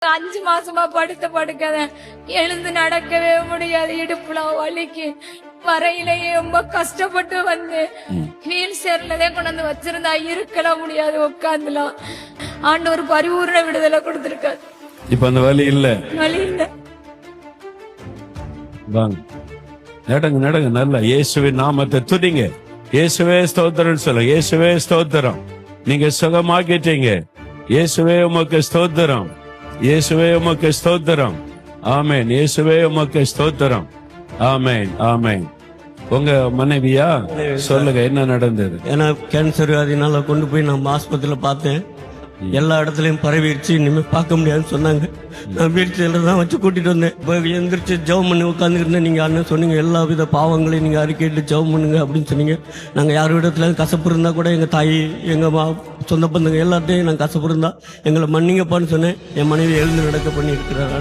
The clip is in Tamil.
5 மாசமா படுத்த படுக்கதான் எழுந்து நடக்கவே முடியாது, இடுப்புல வலிக்கு. வரையிலேயே ரொம்ப கஷ்டப்பட்டு வந்து வீல் சேர்லதான் கொண்டு வந்து வச்சிருந்தா, இருக்கலாம் முடியாது, உட்காந்துலாம். ஆண்டவர் பரிபூர்ண விடுதலை கொடுத்திருக்காரு. இப்ப அந்த வலி இல்ல, வலி இல்ல. வாங்க நடங்க நடங்க, நல்லா இயேசுவின் நாமத்தை துதிங்க. இயேசுவே ஸ்தோத்திரம் சொல்ல. இயேசுவே ஸ்தோத்திரம். நீங்க சுகமாக்கிட்டீங்க. இயேசுவே உமக்கு ஸ்தோத்திரம். இயேசுவே உமக்கு ஸ்தோத்திரம். ஆமென். இயேசுவே உமக்கு ஸ்தோத்திரம். ஆமென் ஆமென். உங்க மனைவியா? சொல்லுங்க, என்ன நடந்தது? ஏன்னா கேன்சர் அதனால கொண்டு போய் நம்ம ஆஸ்பத்திரியில பார்த்தேன். எல்லா இடத்துலயும் பரவிடுச்சு, இனிமே பார்க்க முடியாதுன்னு சொன்னாங்க. நான் வீட்டுல தான் வச்சு கூட்டிட்டு வந்தேன். இப்போ எந்திரிச்சு ஜெபம் பண்ணி உட்காந்துருந்தேன். நீங்க அண்ணன் சொன்னீங்க எல்லா வித பாவங்களையும் நீங்க அறிக்கையிட்டு ஜெபம் பண்ணுங்க அப்படின்னு சொன்னீங்க. நாங்க யார் இடத்துல கசப்பு இருந்தா கூட எங்க தாய், எங்க சொந்த பந்தங்க எல்லாத்தையும் நாங்கள் கசப்பு இருந்தா எங்களை மன்னிங்கப்பான்னு சொன்னேன். என் மனைவி எழுந்து நடக்க பண்ணி இருக்கிறார்.